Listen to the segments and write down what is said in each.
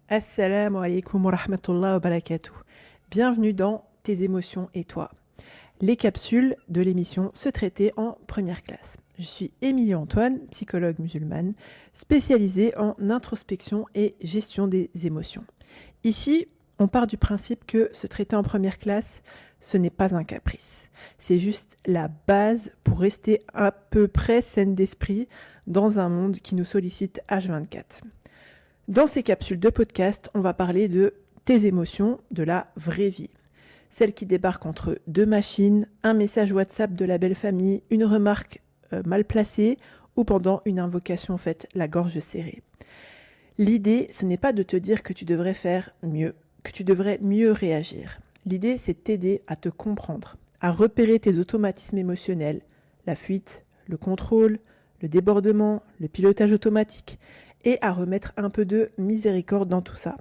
Assalamu alaikum wa rahmatullah wa barakatuh. Bienvenue dans Tes émotions et toi. Les capsules de l'émission Se traiter en première classe. Je suis Émilie Antoine, psychologue musulmane, spécialisée en introspection et gestion des émotions. Ici, on part du principe que se traiter en première classe, ce n'est pas un caprice. C'est juste la base pour rester à peu près saine d'esprit dans un monde qui nous sollicite H24. Dans ces capsules de podcast, on va parler de tes émotions de la vraie vie. Celles qui débarquent entre deux machines, un message WhatsApp de la belle famille, une remarque mal placée ou pendant une invocation faite la gorge serrée. L'idée, ce n'est pas de te dire que tu devrais faire mieux, que tu devrais mieux réagir. L'idée, c'est de t'aider à te comprendre, à repérer tes automatismes émotionnels, la fuite, le contrôle, le débordement, le pilotage automatique, et à remettre un peu de miséricorde dans tout ça.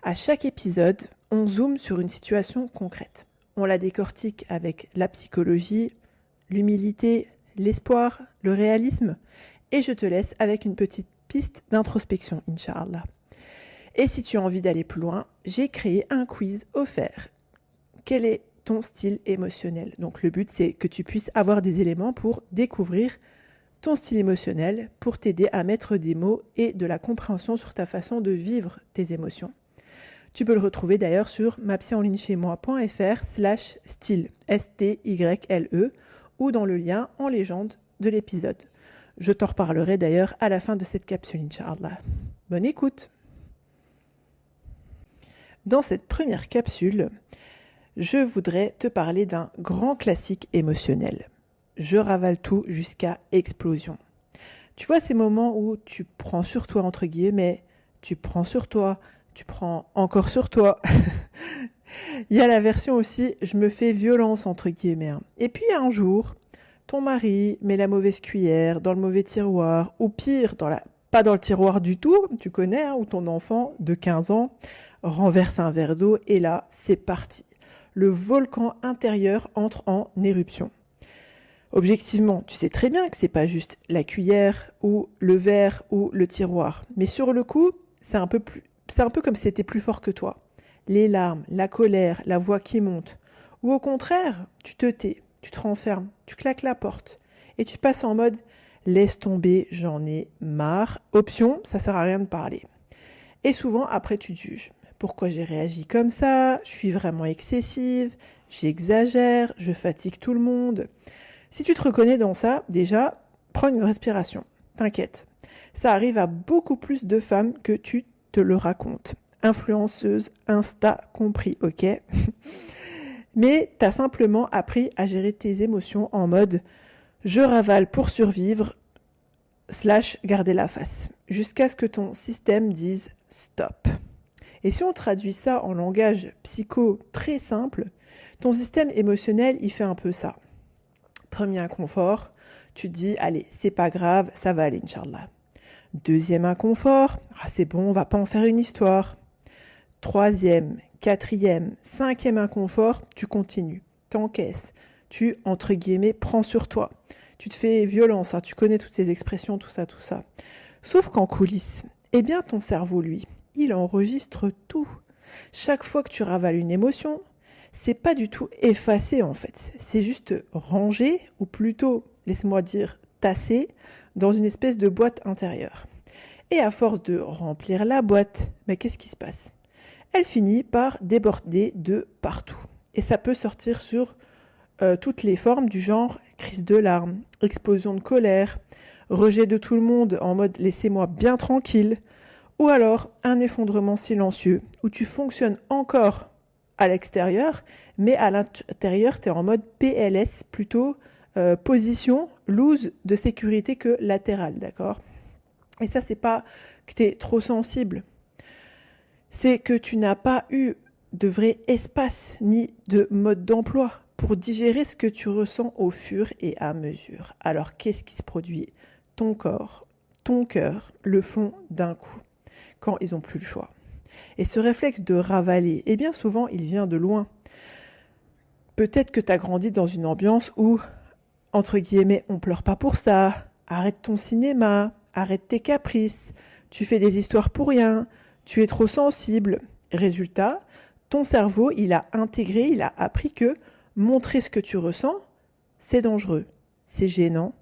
À chaque épisode, on zoome sur une situation concrète. On la décortique avec la psychologie, l'humilité, l'espoir, le réalisme, et je te laisse avec une petite piste d'introspection, Inch'Allah. Et si tu as envie d'aller plus loin, j'ai créé un quiz offert. Quel est ton style émotionnel ? Donc le but, c'est que tu puisses avoir des éléments pour découvrir ton style émotionnel, pour t'aider à mettre des mots et de la compréhension sur ta façon de vivre tes émotions. Tu peux le retrouver d'ailleurs sur mapsyenligne-chez-moi.fr/style, S-T-Y-L-E, ou dans le lien en légende de l'épisode. Je t'en reparlerai d'ailleurs à la fin de cette capsule, Inch'Allah. Bonne écoute! Dans cette première capsule, je voudrais te parler d'un grand classique émotionnel. Je ravale tout jusqu'à explosion. Tu vois ces moments où tu prends sur toi, entre guillemets, tu prends sur toi, tu prends encore sur toi. Il y a la version aussi, je me fais violence, entre guillemets. Et puis un jour, ton mari met la mauvaise cuillère dans le mauvais tiroir, ou pire, pas dans le tiroir du tout, tu connais, où ton enfant de 15 ans renverse un verre d'eau, et là, c'est parti. Le volcan intérieur entre en éruption. Objectivement, tu sais très bien que c'est pas juste la cuillère ou le verre ou le tiroir. Mais sur le coup, c'est un peu comme si c'était plus fort que toi. Les larmes, la colère, la voix qui monte. Ou au contraire, tu te tais, tu te renfermes, tu claques la porte. Et tu passes en mode « laisse tomber, j'en ai marre ». Option, ça sert à rien de parler. Et souvent, après, tu te juges. Pourquoi j'ai réagi comme ça ? Je suis vraiment excessive, j'exagère, je fatigue tout le monde. Si tu te reconnais dans ça, déjà, prends une respiration. T'inquiète. Ça arrive à beaucoup plus de femmes que tu te le racontes. Influenceuse, Insta compris, ok ? Mais t'as simplement appris à gérer tes émotions en mode « je ravale pour survivre » / garder la face. Jusqu'à ce que ton système dise « stop ». Et si on traduit ça en langage psycho très simple, ton système émotionnel, il fait un peu ça. Premier inconfort, tu te dis, allez, c'est pas grave, ça va aller, Inch'Allah. Deuxième inconfort, c'est bon, on va pas en faire une histoire. Troisième, quatrième, cinquième inconfort, tu continues, t'encaisses, tu, entre guillemets, prends sur toi. Tu te fais violence, tu connais toutes ces expressions, tout ça. Sauf qu'en coulisses, eh bien, ton cerveau, lui, il enregistre tout. Chaque fois que tu ravales une émotion, c'est pas du tout effacé en fait, c'est juste rangé, ou plutôt, laisse-moi dire, tassé, dans une espèce de boîte intérieure. Et à force de remplir la boîte, mais qu'est-ce qui se passe ? Elle finit par déborder de partout. Et ça peut sortir sur toutes les formes du genre crise de larmes, explosion de colère, rejet de tout le monde en mode laissez-moi bien tranquille, ou alors un effondrement silencieux où tu fonctionnes encore à l'extérieur, mais à l'intérieur, tu es en mode PLS, plutôt position loose de sécurité que latérale, d'accord ? Et ça, c'est pas que tu es trop sensible, c'est que tu n'as pas eu de vrai espace ni de mode d'emploi pour digérer ce que tu ressens au fur et à mesure. Alors, qu'est-ce qui se produit ? Ton corps, ton cœur le font d'un coup, quand ils n'ont plus le choix. Et ce réflexe de ravaler, eh bien souvent, il vient de loin. Peut-être que tu as grandi dans une ambiance où, entre guillemets, on pleure pas pour ça, arrête ton cinéma, arrête tes caprices, tu fais des histoires pour rien, Tu es trop sensible. Résultat, ton cerveau, il a intégré, il a appris que montrer ce que tu ressens, c'est dangereux, c'est gênant,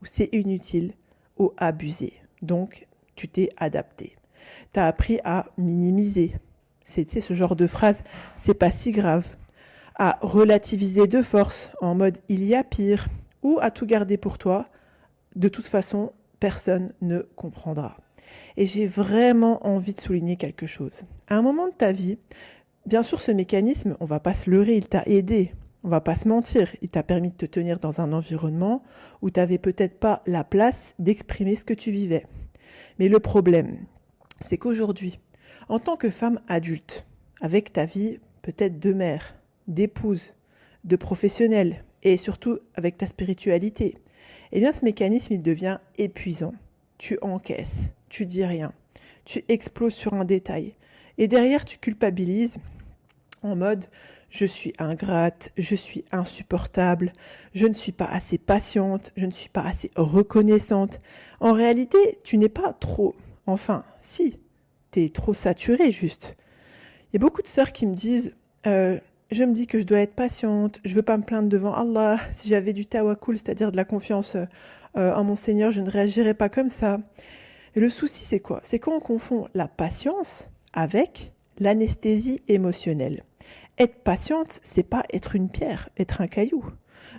ou c'est inutile, ou abusé. Donc, tu t'es adapté. Tu as appris à minimiser. C'est ce genre de phrase, c'est pas si grave. À relativiser de force, en mode il y a pire, ou à tout garder pour toi. De toute façon, personne ne comprendra. Et j'ai vraiment envie de souligner quelque chose. À un moment de ta vie, bien sûr, ce mécanisme, on va pas se leurrer, il t'a aidé. On va pas se mentir, il t'a permis de te tenir dans un environnement où tu n'avais peut-être pas la place d'exprimer ce que tu vivais. Mais le problème, c'est qu'aujourd'hui, en tant que femme adulte, avec ta vie peut-être de mère, d'épouse, de professionnelle et surtout avec ta spiritualité, eh bien ce mécanisme il devient épuisant. Tu encaisses, tu dis rien, tu exploses sur un détail et derrière tu culpabilises en mode je suis ingrate, je suis insupportable, je ne suis pas assez patiente, je ne suis pas assez reconnaissante. En réalité, tu n'es pas trop. Enfin, si, tu es trop saturée juste. Il y a beaucoup de sœurs qui me disent je me dis que je dois être patiente, je veux pas me plaindre devant Allah. Si j'avais du tawakkul, c'est-à-dire de la confiance en mon Seigneur, je ne réagirais pas comme ça. Et le souci, c'est quoi? C'est quand on confond la patience avec l'anesthésie émotionnelle. Être patiente, c'est pas être une pierre, être un caillou.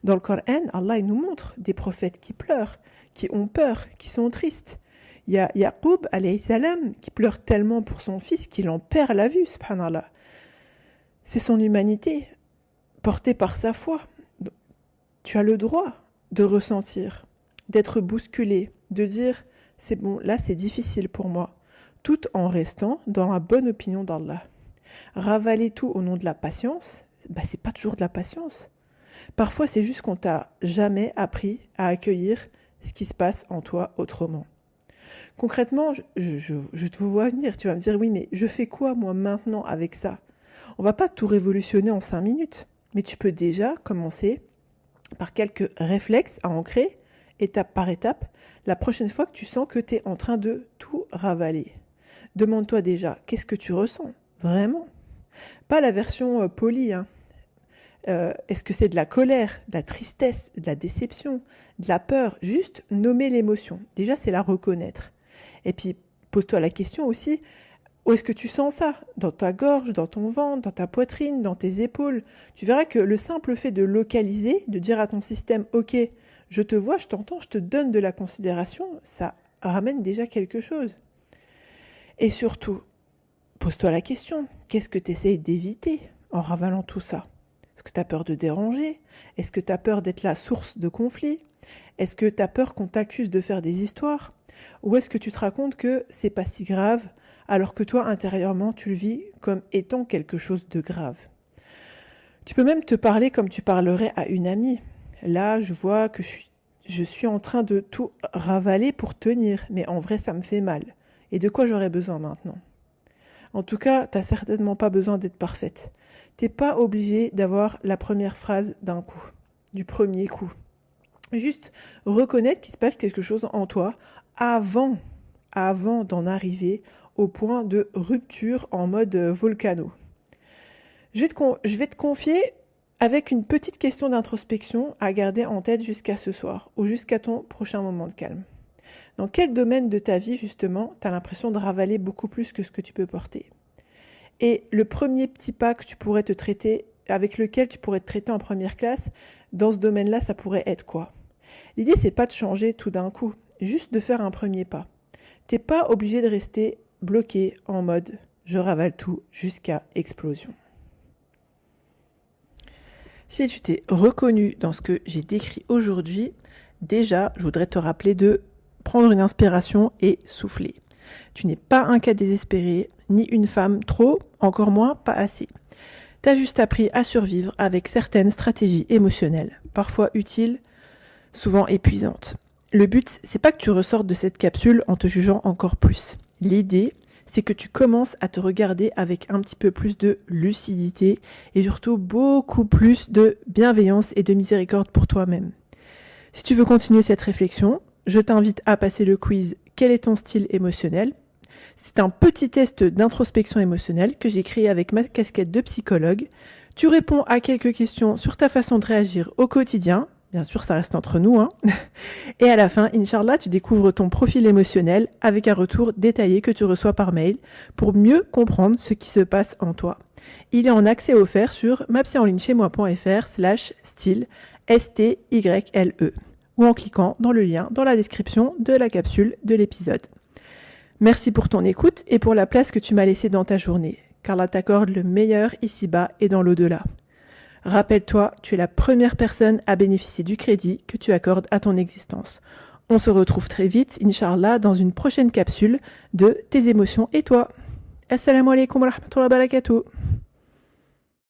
Dans le Coran, Allah il nous montre des prophètes qui pleurent, qui ont peur, qui sont tristes. Il y a Yaqub, alayhi salam, qui pleure tellement pour son fils qu'il en perd la vue, subhanallah. C'est son humanité, portée par sa foi. Tu as le droit de ressentir, d'être bousculé, de dire « c'est bon, là c'est difficile pour moi », tout en restant dans la bonne opinion d'Allah. Ravaler tout au nom de la patience, c'est pas toujours de la patience. Parfois, c'est juste qu'on t'a jamais appris à accueillir ce qui se passe en toi autrement. Concrètement, je te vois venir, tu vas me dire, oui, mais je fais quoi moi maintenant avec ça? On va pas tout révolutionner en 5 minutes, mais tu peux déjà commencer par quelques réflexes à ancrer, étape par étape, la prochaine fois que tu sens que tu es en train de tout ravaler. Demande-toi déjà, qu'est-ce que tu ressens? Vraiment. Pas la version polie. Est-ce que c'est de la colère, de la tristesse, de la déception, de la peur? Juste nommer l'émotion. Déjà, c'est la reconnaître. Et puis, pose-toi la question aussi, où est-ce que tu sens ça? Dans ta gorge, dans ton ventre, dans ta poitrine, dans tes épaules? Tu verras que le simple fait de localiser, de dire à ton système, ok, je te vois, je t'entends, je te donne de la considération, ça ramène déjà quelque chose. Et surtout, pose-toi la question, qu'est-ce que tu essayes d'éviter en ravalant tout ça? Est-ce que tu as peur de déranger? Est-ce que tu as peur d'être la source de conflit? Est-ce que tu as peur qu'on t'accuse de faire des histoires? Ou est-ce que tu te racontes que c'est pas si grave, alors que toi, intérieurement, tu le vis comme étant quelque chose de grave? Tu peux même te parler comme tu parlerais à une amie. Là, je vois que je suis en train de tout ravaler pour tenir, mais en vrai, ça me fait mal. Et de quoi j'aurais besoin maintenant? En tout cas, t'as certainement pas besoin d'être parfaite. T'es pas obligé d'avoir la première phrase d'un coup, du premier coup. Juste reconnaître qu'il se passe quelque chose en toi avant d'en arriver au point de rupture en mode volcano. Je vais te confier avec une petite question d'introspection à garder en tête jusqu'à ce soir ou jusqu'à ton prochain moment de calme. Dans quel domaine de ta vie, justement, tu as l'impression de ravaler beaucoup plus que ce que tu peux porter? Et le premier petit pas que tu pourrais te traiter, avec lequel tu pourrais te traiter en première classe, dans ce domaine-là, ça pourrait être quoi? L'idée, c'est pas de changer tout d'un coup, juste de faire un premier pas. T'es pas obligé de rester bloqué en mode « je ravale tout jusqu'à explosion ». Si tu t'es reconnu dans ce que j'ai décrit aujourd'hui, déjà, je voudrais te rappeler de prendre une inspiration et souffler. Tu n'es pas un cas désespéré, ni une femme trop, encore moins pas assez. T'as juste appris à survivre avec certaines stratégies émotionnelles, parfois utiles, souvent épuisantes. Le but, c'est pas que tu ressortes de cette capsule en te jugeant encore plus. L'idée, c'est que tu commences à te regarder avec un petit peu plus de lucidité et surtout beaucoup plus de bienveillance et de miséricorde pour toi-même. Si tu veux continuer cette réflexion, je t'invite à passer le quiz « Quel est ton style émotionnel ?» C'est un petit test d'introspection émotionnelle que j'ai créé avec ma casquette de psychologue. Tu réponds à quelques questions sur ta façon de réagir au quotidien. Bien sûr, ça reste entre nous, hein. Et à la fin, Inch'Allah, tu découvres ton profil émotionnel avec un retour détaillé que tu reçois par mail pour mieux comprendre ce qui se passe en toi. Il est en accès offert sur mapsyenligne-chez-moi.fr/style STYLE ou en cliquant dans le lien dans la description de la capsule de l'épisode. Merci pour ton écoute et pour la place que tu m'as laissée dans ta journée, car là t'accorde le meilleur ici-bas et dans l'au-delà. Rappelle-toi, tu es la première personne à bénéficier du crédit que tu accordes à ton existence. On se retrouve très vite, Inch'Allah, dans une prochaine capsule de Tes émotions et toi. Assalamu alaikum wa rahmatullahi wa barakatuh.